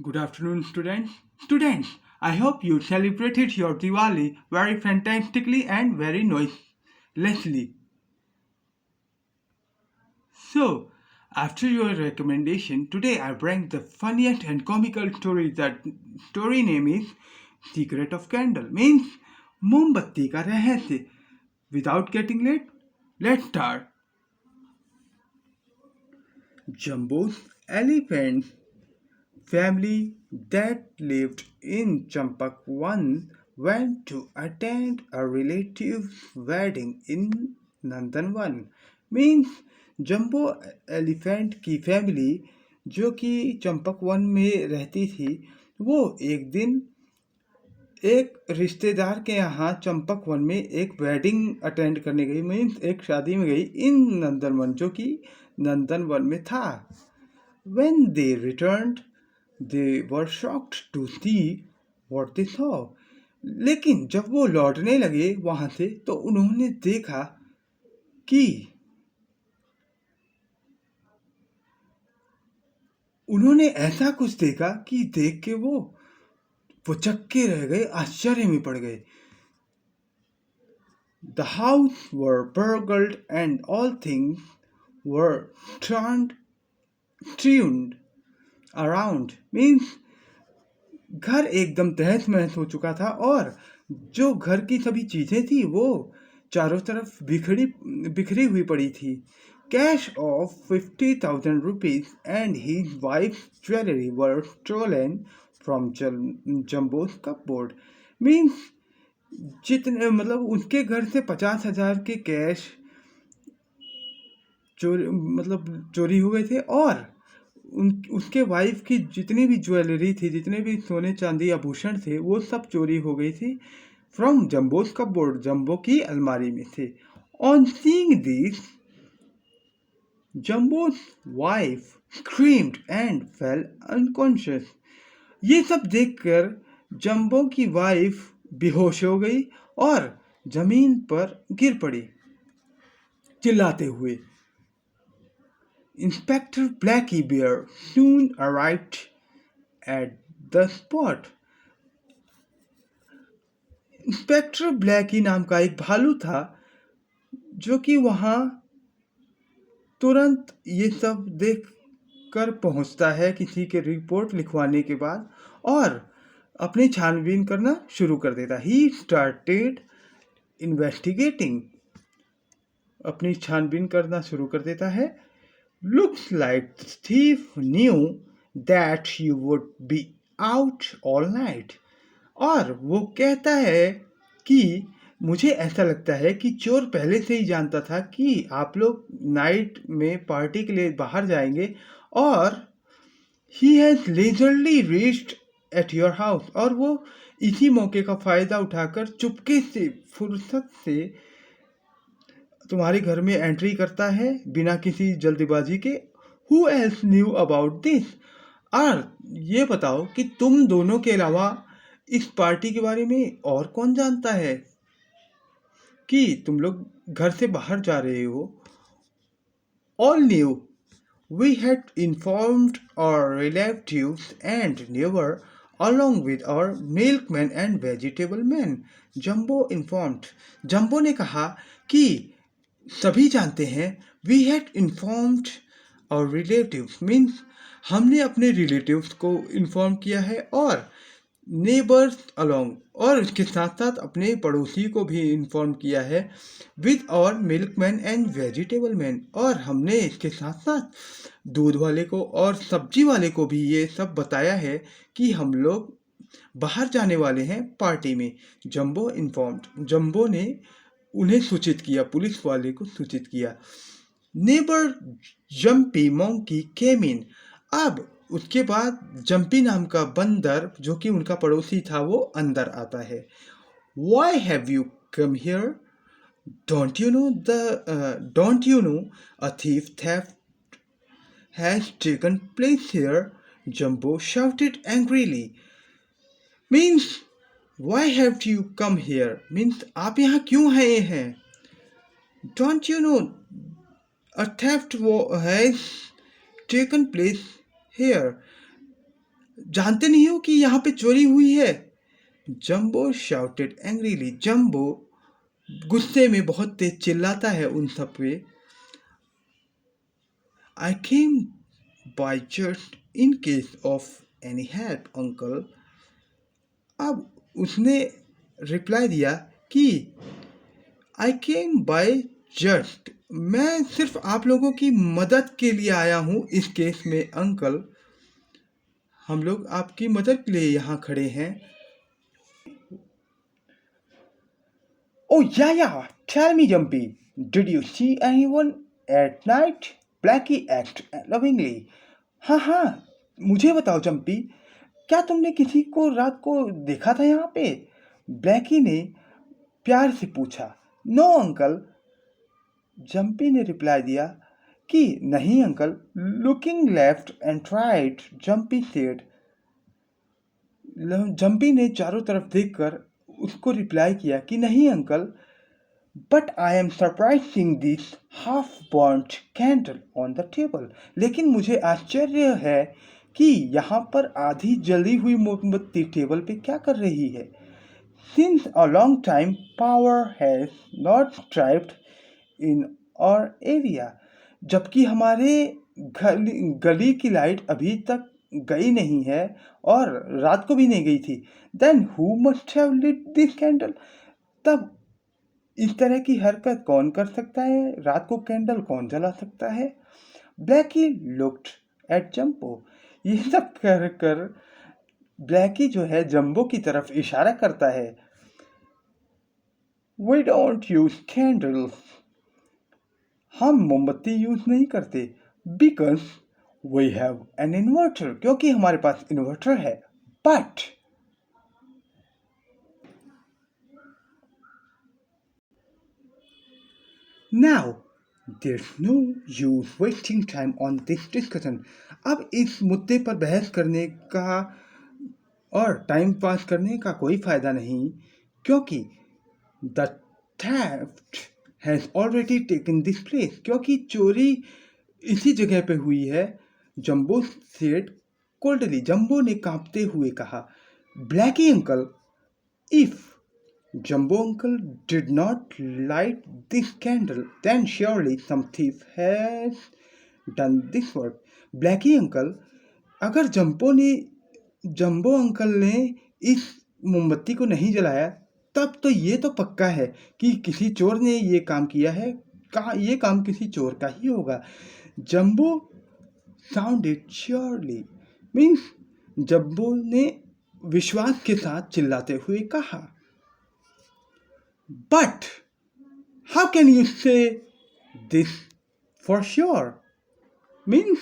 Good afternoon, students. Students, I hope you celebrated your Diwali very fantastically and very noiselessly. So, after your recommendation, today I bring the funniest and comical story. That story name is Secret of Candle. Means मोमबत्ती का रहस्य. Without getting late, let's start. Jumbo's elephant family that lived in Champakwan went to attend a relative's wedding in Nandanvan. Means jumbo elephant की family जो कि चंपकवन में रहती थी वो एक दिन एक रिश्तेदार के यहाँ चंपकवन में एक वेडिंग अटेंड करने गई मीन्स एक शादी में गई इन नंदनवन जो कि नंदनवन में था. When they returned, they were shocked to see what they saw. लेकिन जब वो लौटने लगे वहां से तो उन्होंने देखा कि उन्होंने ऐसा कुछ देखा कि देख के वो चक्के रह गए, आश्चर्य में पड़ गए. The house were burgled and all things were tuned around. Means घर एकदम तहस महस हो चुका था और जो घर की सभी चीजें थी वो चारों तरफ बिखरी हुई पड़ी थी. Cash of 50,000 rupees and his wife's jewelry were stolen from Jumbo's cupboard. Means जितने मतलब उनके घर से 50,000 के कैश चोरी हुए थे और उसके वाइफ की जितनी भी ज्वेलरी थी, जितने भी सोने चांदी आभूषण थे, वो सब चोरी हो गई थी फ्रॉम जम्बोज कपबोर्ड, जम्बो की अलमारी में से. On seeing this Jumbo's wife screamed and fell unconscious. ये सब देखकर जम्बो की वाइफ बेहोश हो गई और जमीन पर गिर पड़ी चिल्लाते हुए. Inspector Blackie Bear soon arrived at the spot. Inspector Blackie नाम का एक भालू था जो कि वहां तुरंत ये सब देख कर पहुंचता है किसी के रिपोर्ट लिखवाने के बाद और अपनी छानबीन करना शुरू कर देता. He started investigating. अपनी छानबीन करना शुरू कर देता है. Looks like the thief knew that he would be out all night. और वो कहता है कि मुझे ऐसा लगता है कि चोर पहले से ही जानता था कि आप लोग नाइट में पार्टी के लिए बाहर जाएंगे और he has leisurely reached at your house. और वो इसी मौके का फायदा उठाकर चुपके से फुर्सत से तुम्हारे घर में एंट्री करता है बिना किसी जल्दीबाजी के. Who else knew about this? और ये बताओ कि तुम दोनों के अलावा इस पार्टी के बारे में और कौन जानता है कि तुम लोग घर से बाहर जा रहे हो. All knew. We had informed our relatives and neighbor along with our milkman and vegetable man. Jumbo informed. जम्बो ने कहा कि सभी जानते हैं. वी हैड इन्फॉर्म्ड और रिलेटिव्स मीन्स हमने अपने रिलेटिव्स को इन्फॉर्म किया है और नेबर्स अलोंग और उसके साथ साथ अपने पड़ोसी को भी इन्फॉर्म किया है. विद और मिल्कमैन एंड वेजिटेबल मैन. और हमने इसके साथ साथ दूध वाले को और सब्जी वाले को भी ये सब बताया है कि हम लोग बाहर जाने वाले हैं पार्टी में. जम्बो इन्फॉर्म्ड. जम्बो ने उन्हें सूचित किया, पुलिस वाले को सूचित किया. नेबर जम्पी मोंकी केम इन. अब उसके बाद जम्पी नाम का बंदर जो कि उनका पड़ोसी था वो अंदर आता है. Why have you come here? Don't you know a theft has taken place here? Jumbo shouted angrily. Means why have you come here? Means आप यहाँ क्यों आए हैं? Don't you know a theft has taken place here? जानते नहीं हो कि यहाँ पे चोरी हुई है? Jumbo shouted angrily. जंबो गुस्से में बहुत तेज चिल्लाता है उन सब पे। I came by just in case of any help uncle. अब उसने रिप्लाई दिया कि आई केम बाय जस्ट, मैं सिर्फ आप लोगों की मदद के लिए आया हूँ इस केस में अंकल। हम लोग आपकी मदद के लिए यहाँ खड़े हैं। Oh, yeah. Tell me, Jumpy, did you see anyone at night? Blackie asked lovingly. हाँ, मुझे बताओ जम्पी, क्या तुमने किसी को रात को देखा था यहाँ पे? ब्लैकी ने प्यार से पूछा। नो अंकल, जम्पी ने रिप्लाई दिया कि नहीं uncle. Looking left and right, jumpy said. Jumpy ने चारों तरफ देखकर उसको रिप्लाई किया कि नहीं uncle, but I am surprise seeing this half burned candle on the table. लेकिन मुझे आश्चर्य है कि यहाँ पर आधी जली हुई मोमबत्ती टेबल पे क्या कर रही है। Since a long time power has not striped in our area, जबकि हमारे गली की लाइट अभी तक गई नहीं है और रात को भी नहीं गई थी। Then who must have lit this candle, तब इस तरह की हरकत कौन कर सकता है? रात को कैंडल कौन जला सकता है? Blackie looked at jumbo. ये सब कर कर ब्लैकी जो है जंबो की तरफ इशारा करता है। वी डोंट यूज कैंडल्स, हम मोमबत्ती यूज नहीं करते। Because we have an inverter, क्योंकि हमारे पास इन्वर्टर है। But now there's no use wasting time on this discussion. अब इस मुद्दे पर बहस करने का और टाइम पास करने का कोई फायदा नहीं, क्योंकि the theft has already taken this place, क्योंकि चोरी इसी जगह पे हुई है। जंबो सेड कोल्डली, जंबो ने कांपते हुए कहा। Blackie uncle, if Jumbo uncle did not light this candle, then surely some thief has done this work. Blackie uncle, अगर जंबो अंकल ने इस मोमबत्ती को नहीं जलाया, तब तो ये तो पक्का है कि किसी चोर ने ये काम किया है। ये काम किसी चोर का ही होगा। Jumbo sounded surely, means jumbo ने विश्वास के साथ चिल्लाते हुए कहा। But how can you say this for sure? Means,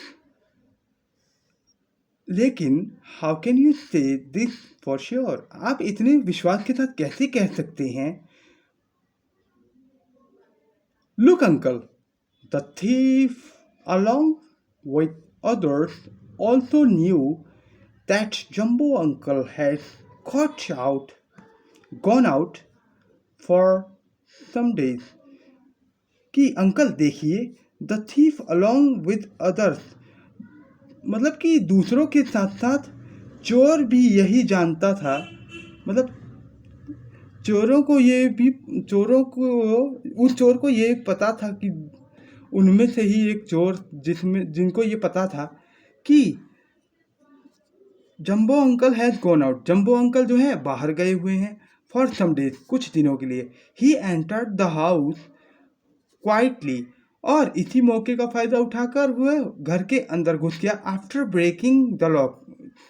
लेकिन how can you say this for sure? आप इतने विश्वास के साथ कैसे कह सकते हैं? Look uncle, the thief along with others also knew that Jumbo uncle has gone out for some days. कि अंकल देखिए, the thief along with others, मतलब कि दूसरों के साथ साथ चोर भी यही जानता था। मतलब उस चोर को ये पता था कि उनमें से ही एक चोर जिनको ये पता था कि jumbo uncle has gone out, jumbo uncle जो है बाहर गए हुए हैं फॉर सम डेज, कुछ दिनों के लिए। He entered the house quietly, और इसी मौके का फ़ायदा उठाकर वह घर के अंदर घुस गया। आफ्टर ब्रेकिंग द लॉक,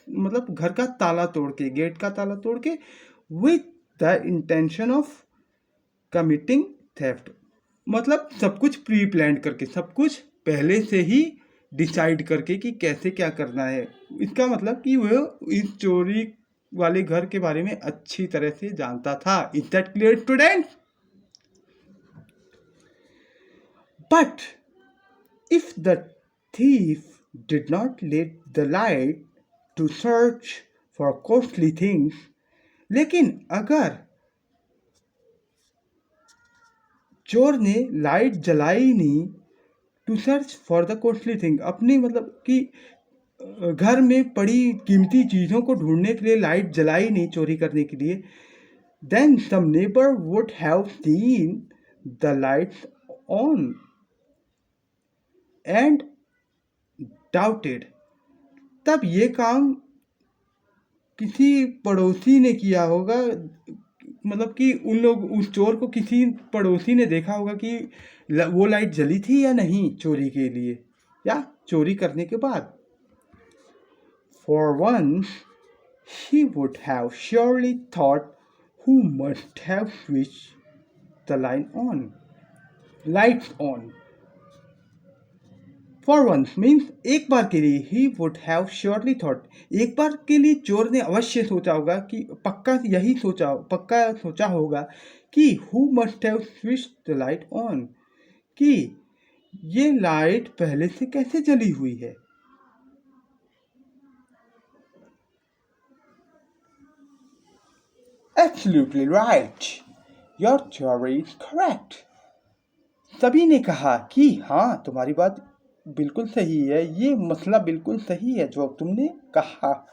मतलब घर का ताला तोड़ के, गेट का ताला तोड़ के, with the intention of committing theft, मतलब सब कुछ प्री प्लान करके, सब कुछ पहले से ही डिसाइड करके कि कैसे क्या करना है। इसका मतलब कि वह इस चोरी वाले घर के बारे में अच्छी तरह से जानता था। Is that clear student? But if the thief did not let the light to search for costly things, लेकिन अगर चोर ने लाइट जलाई नहीं to search for the costly thing, अपनी मतलब कि घर में पड़ी कीमती चीज़ों को ढूंढने के लिए लाइट जलाई नहीं चोरी करने के लिए, then some neighbor would have seen the lights on and doubted. तब ये काम किसी पड़ोसी ने किया होगा, मतलब कि उन लोग उस चोर को किसी पड़ोसी ने देखा होगा कि वो लाइट जली थी या नहीं चोरी के लिए या चोरी करने के बाद. For once he would have surely thought who must have switched the lights on. For once means एक बार के लिए, he would have surely thought, एक बार के लिए चोर ने अवश्य सोचा होगा कि पक्का सोचा होगा कि who must have switched the light on, कि ये लाइट पहले से कैसे जली हुई है. Absolutely right. Your theory is correct. सभी ने कहा कि हाँ, तुम्हारी बात बिल्कुल सही है, ये मसला बिल्कुल सही है जो तुमने कहा.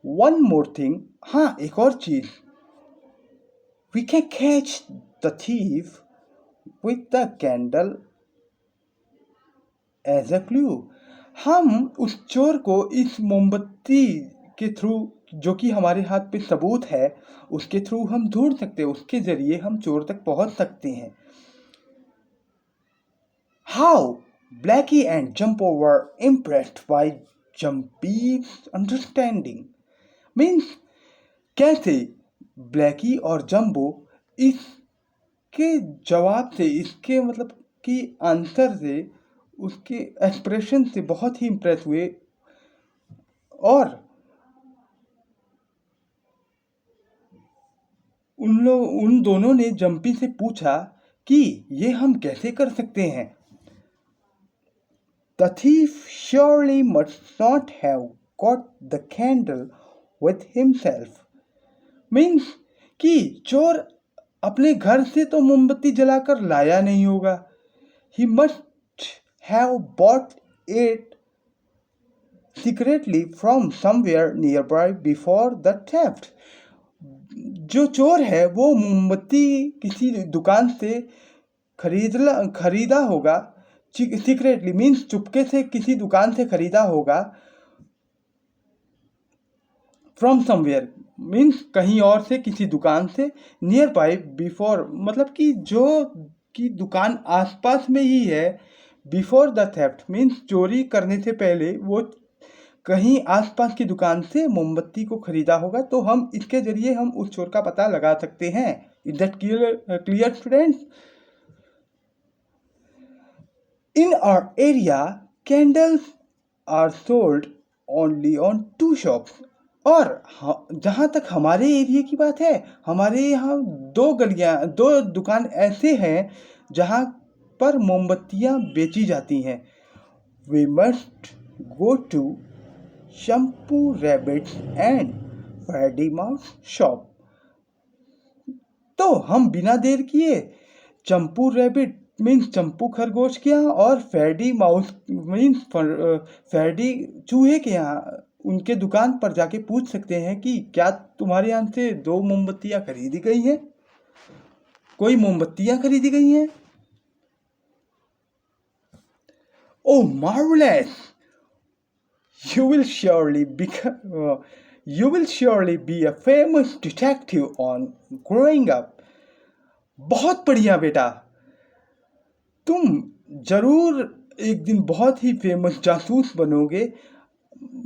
One more thing, हाँ एक और चीज. We can catch the thief with the candle as a clue. हम उस चोर को इस मोमबत्ती के थ्रू, जो कि हमारे हाथ पे सबूत है, उसके थ्रू हम ढूंढ सकते हैं, उसके जरिए हम चोर तक पहुंच सकते हैं. How Blackie and Jumbo were impressed by Jumpy's understanding. Means कैसे ब्लैकी और जंबो इसके जवाब से, इसके मतलब कि आंसर से, उसके एक्सप्रेशन से बहुत ही इम्प्रेस हुए और उन दोनों ने जंपी से पूछा कि ये हम कैसे कर सकते हैं. The thief surely must not have got the candle with himself. Means कि चोर अपने घर से तो मोमबत्ती जलाकर लाया नहीं होगा. He must have bought it secretly from somewhere nearby before the theft. जो चोर है वो मोमबत्ती किसी दुकान से खरीदा होगा. सीक्रेटली मीन्स चुपके से किसी दुकान से खरीदा होगा. फ्रॉम समवेयर मीन्स कहीं और से, किसी दुकान से. नियर बाय बिफोर मतलब कि जो की दुकान आसपास में ही है. बिफोर द थेफ्ट मीन्स चोरी करने से पहले वो कहीं आसपास की दुकान से मोमबत्ती को खरीदा होगा. तो हम इसके जरिए हम उस चोर का पता लगा सकते हैं. Is that clear students? In our area, candles are sold only on 2 shops. और जहाँ तक हमारे एरिया की बात है, हमारे यहाँ 2 दुकान ऐसे हैं जहाँ पर मोमबत्तियाँ बेची जाती हैं. We must go to Shampoo Rabbit and Freddy Mouse shop. तो हम बिना देर किए चंपू रैबिट मीन्स चंपू खरगोश के यहाँ और फेडी माउस मीन्स फेडी चूहे के यहाँ, उनके दुकान पर जाके पूछ सकते हैं कि क्या तुम्हारे यहाँ से 2 मोमबत्तियाँ खरीदी गई हैं, कोई मोमबत्तियाँ खरीदी गई हैं. Oh marvelous! You will surely be a famous detective on growing up. बहुत बढ़िया बेटा, तुम जरूर एक दिन बहुत ही फेमस जासूस बनोगे.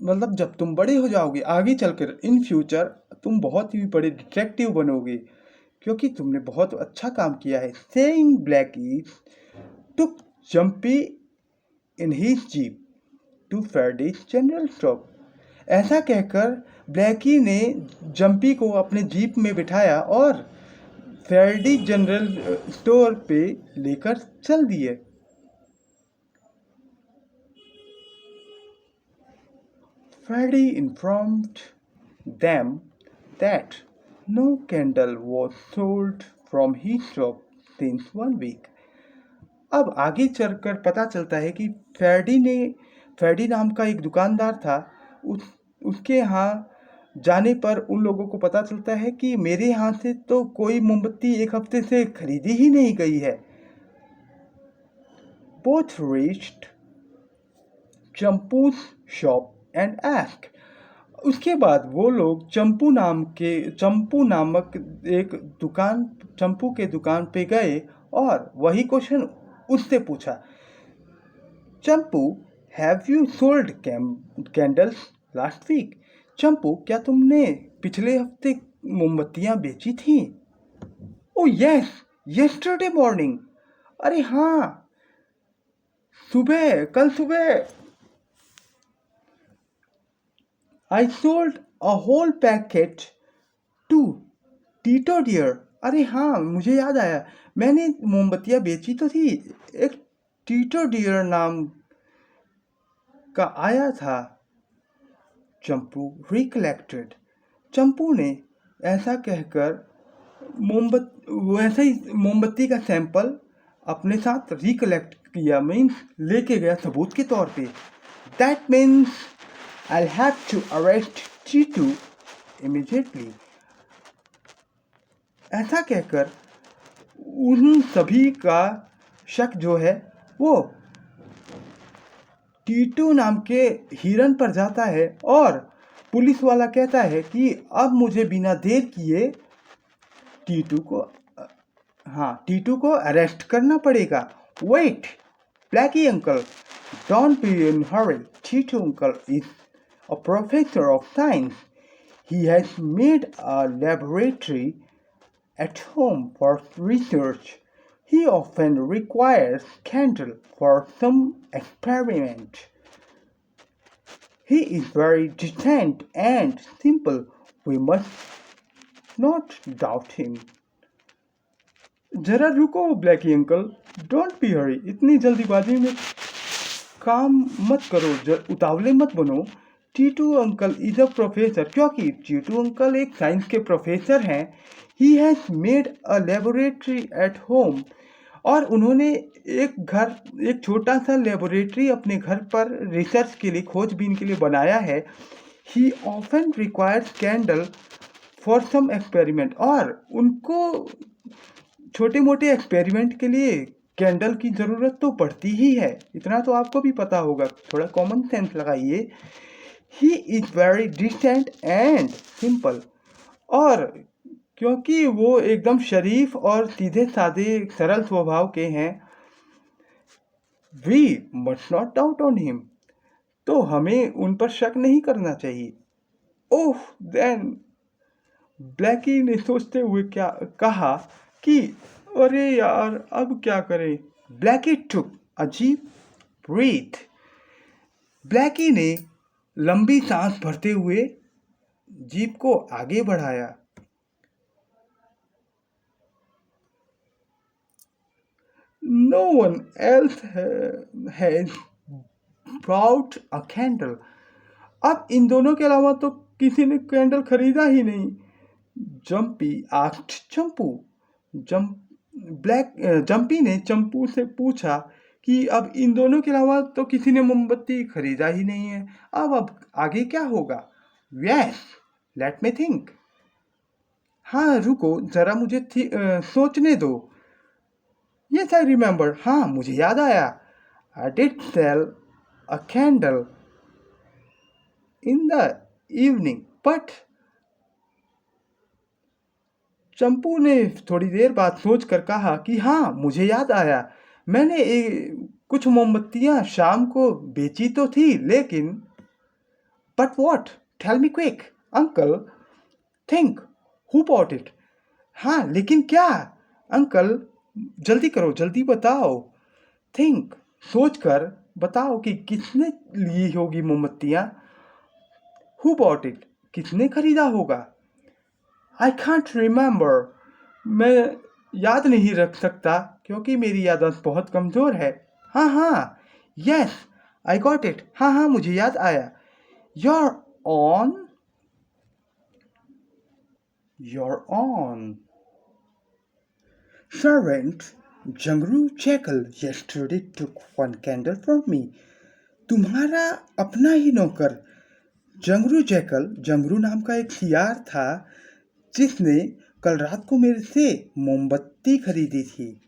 मतलब जब तुम बड़े हो जाओगे, आगे चलकर इन फ्यूचर तुम बहुत ही बड़े डिटेक्टिव बनोगे, क्योंकि तुमने बहुत अच्छा काम किया है. Saying Blackie took Jumpy in his jeep to Freddy's general store. ऐसा कहकर ब्लैकी ने जंपी को अपने जीप में बिठाया और फेरडी जनरल स्टोर पे लेकर चल दिए. Freddy informed them that no candle was sold from his shop since 1 week. अब आगे चलकर पता चलता है कि फेरडी ने फ्रेडी नाम का एक दुकानदार था। उसके यहाँ जाने पर उन लोगों को पता चलता है कि मेरे यहाँ से तो कोई मोमबत्ती एक हफ्ते से खरीदी ही नहीं गई है। Both reached चंपू's shop and asked. उसके बाद वो लोग चंपू नामक एक दुकान चंपू के दुकान पे गए और वही क्वेश्चन उससे पूछा। Champu, have you sold candles last week? Champu, क्या तुमने पिछले हफ्ते मोमबत्तियां बेची थी? Oh yes, yesterday morning. अरे हाँ, कल सुबह। I sold a whole packet to Tito dear. अरे हाँ, मुझे याद आया, मैंने मोमबत्तियां बेची तो थी। एक टीटो डियर नाम का आया था। चंपू रिकलेक्टेड। चंपू ने ऐसा कहकर वैसे ही मोमबत्ती का सैंपल अपने साथ रिकलेक्ट किया, मीन्स लेके गया सबूत के तौर पे। That means I'll have to arrest Chitu immediately. ऐसा कहकर उन सभी का शक जो है वो टीटू नाम के हिरन पर जाता है और पुलिस वाला कहता है कि अब मुझे बिना देर किए टीटू को अरेस्ट करना पड़ेगा। Wait, Blackie uncle, don't be in hurry. Chitu uncle is a professor of science. He has made a laboratory at home for research. He often requires candle for some experiment. He is very distant and simple. We must not doubt him. जरा रुको Blackie uncle, don't be हरी। इतनी जल्दीबाजी में काम मत करो, उतावले मत बनो। Titu uncle is a professor, क्योंकि टीटू अंकल एक साइंस के प्रोफेसर हैं। He has made a laboratory at home, और उन्होंने एक छोटा सा लेबोरेटरी अपने घर पर रिसर्च के लिए, खोजबीन के लिए बनाया है। He often requires candle for some experiment, और उनको छोटे मोटे एक्सपेरिमेंट के लिए कैंडल की ज़रूरत तो पड़ती ही है। इतना तो आपको भी पता होगा, थोड़ा कॉमन सेंस लगाइए। He is very decent and simple, और क्योंकि वो एकदम शरीफ और सीधे साधे सरल स्वभाव के हैं, we must not doubt on him, तो हमें उन पर शक नहीं करना चाहिए। ओह देन, ब्लैकी ने सोचते हुए क्या कहा कि अरे यार, अब क्या करें। Blackie took a deep breath. Blackie ने लंबी सांस भरते हुए जीप को आगे बढ़ाया। No one else has brought a candle. अब इन दोनों के अलावा तो किसी ने कैंडल खरीदा ही नहीं। जंपी आस्क्ड चंपू। जंपी ने चंपू से पूछा कि अब इन दोनों के अलावा तो किसी ने मोमबत्ती खरीदा ही नहीं है, अब आगे क्या होगा? Yes, let me think. हाँ रुको, जरा मुझे सोचने दो। यस आई रिमेंबर, हाँ मुझे याद आया। I did sell a candle in the evening but. Champu ने थोड़ी देर बाद सोच कर कहा कि हाँ मुझे याद आया, मैंने कुछ मोमबत्तियां शाम को बेची तो थी, लेकिन but what, tell me quick uncle, think who bought it. हाँ लेकिन क्या अंकल, जल्दी करो, जल्दी बताओ। थिंक, सोच कर बताओ कि किसने ली होगी मोमबत्तियां। हु बॉट इट, किसने खरीदा होगा। आई कांट रिमेंबर, मैं याद नहीं रख सकता क्योंकि मेरी याददाश्त बहुत कमज़ोर है। हाँ, यस आई गॉट इट, हाँ मुझे याद आया। You're on. Servant, Jangru Jackal yesterday took one candle from me. तुम्हारा अपना ही नौकर जंगरू जैकल, जंगरू नाम का एक सियार था जिसने कल रात को मेरे से मोमबत्ती खरीदी थी।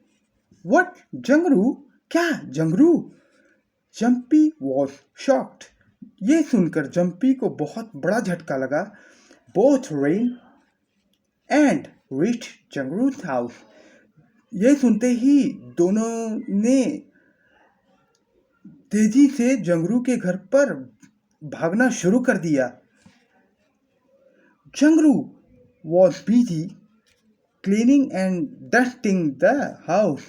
व्हाट? जंगरू? क्या जंगरू? Jumpy was shocked. ये सुनकर जंपी को बहुत बड़ा झटका लगा। Both ran and reached Jangru's house. ये सुनते ही दोनों ने तेजी से जंगरू के घर पर भागना शुरू कर दिया। Jangru was busy cleaning and dusting the house.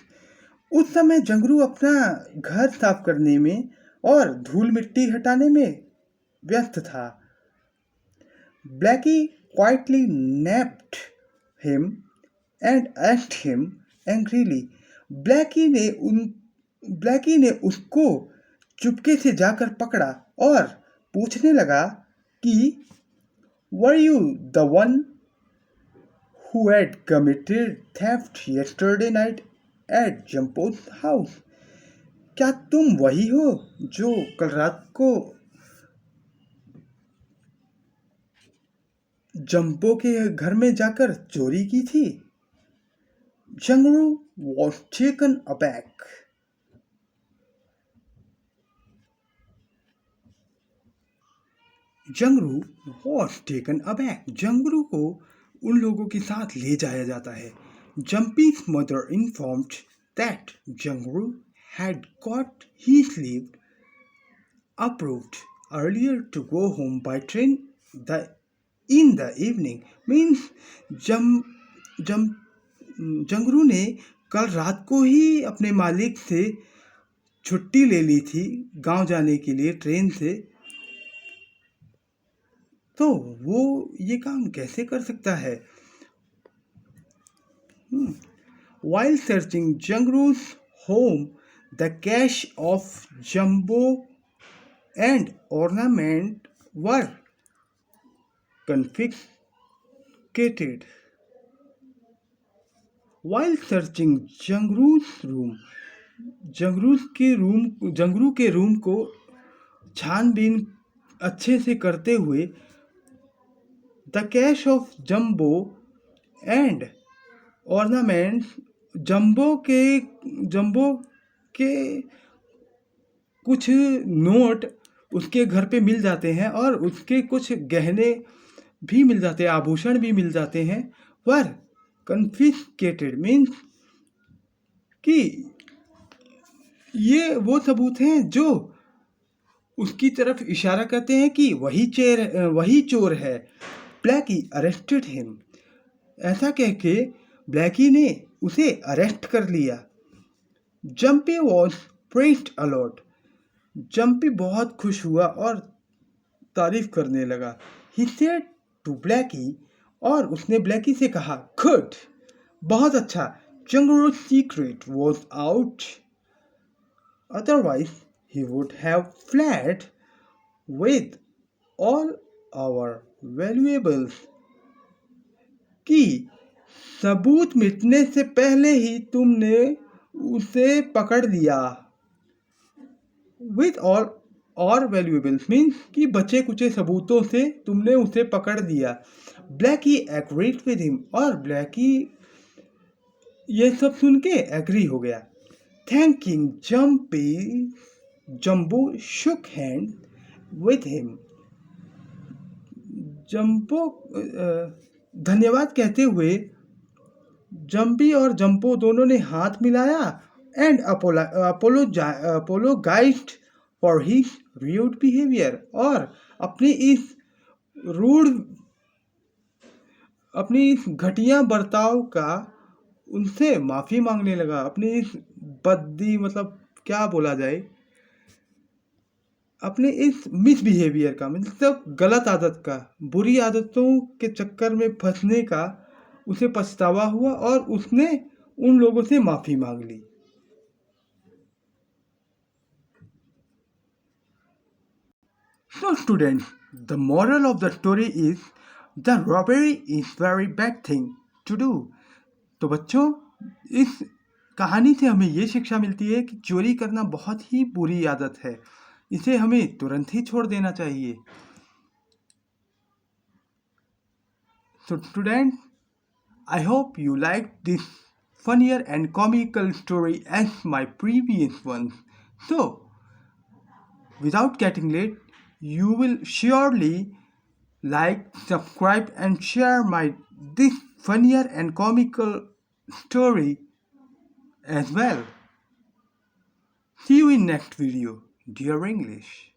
उस समय जंगरू अपना घर साफ करने में और धूल मिट्टी हटाने में व्यस्त था। Blackie quietly napped him and asked him angrily। Blackie ने उसको चुपके से जाकर पकड़ा और पूछने लगा कि Were you the one who had committed theft yesterday night at Jumpo's house? क्या तुम वही हो जो कल रात को जंपो के घर में जाकर चोरी की थी? जंगरू was taken aback। जंगरू was taken aback। जंगरू को उन लोगों के साथ ले जाया जाता है। Jumpy's mother informed that Jangru had got his leave approved earlier to go home by train in the evening। Means जंगरू ने कल रात को ही अपने मालिक से छुट्टी ले ली थी गांव जाने के लिए ट्रेन से। तो वो ये काम कैसे कर सकता है? While searching Jangru's home, the cache of jumbo and ornament were confiscated। While searching Jangru's room, जंगरू के रूम को छानबीन अच्छे से करते हुए the cash of jumbo and ornaments, jumbo के कुछ नोट उसके घर पे मिल जाते हैं और उसके कुछ गहने भी मिल जाते हैं, आभूषण भी मिल जाते हैं। पर कन्फिस्केटेड मीन्स कि ये वो सबूत हैं जो उसकी तरफ इशारा करते हैं कि वही चोर है। Blackie arrested him. ऐसा कह के ब्लैकी ने उसे अरेस्ट कर लिया। Jumpy was praised a lot. Jumpy बहुत खुश हुआ और तारीफ करने लगा। ही सेड टू ब्लैकी, और उसने ब्लैकी से कहा, गुड, बहुत अच्छा, Jangru's secret was out, otherwise he would have fled with all our valuables। कि सबूत मिटने से पहले ही तुमने उसे पकड़ लिया। With all और valuables मीन्स कि बचे कुचे सबूतों से तुमने उसे पकड़ दिया। ब्लैकी agreed with him, और ब्लैकी ये सब सुन के एग्री हो गया। Thanking jumbo shook hand with him। Jumbo धन्यवाद कहते हुए जंपी और जंपो दोनों ने हाथ मिलाया and apologized for his rude behaviour, और अपनी इस घटिया बर्ताव का उनसे माफ़ी मांगने लगा। अपनी इस बद्दी मतलब क्या बोला जाए, अपने इस मिसबिहेवियर का मतलब गलत आदत का, बुरी आदतों के चक्कर में फंसने का उसे पछतावा हुआ और उसने उन लोगों से माफ़ी मांग ली। So students, the moral of the story is the robbery is very bad thing to do। तो बच्चों, इस कहानी से हमें ये शिक्षा मिलती है कि चोरी करना बहुत ही बुरी आदत है। इसे हमें तुरंत ही छोड़ देना चाहिए। So students, I hope you liked this funnier and comical story as my previous ones. So, without getting late, you will surely like, subscribe and share my this funnier and comical story as well. See you in next video, dear English.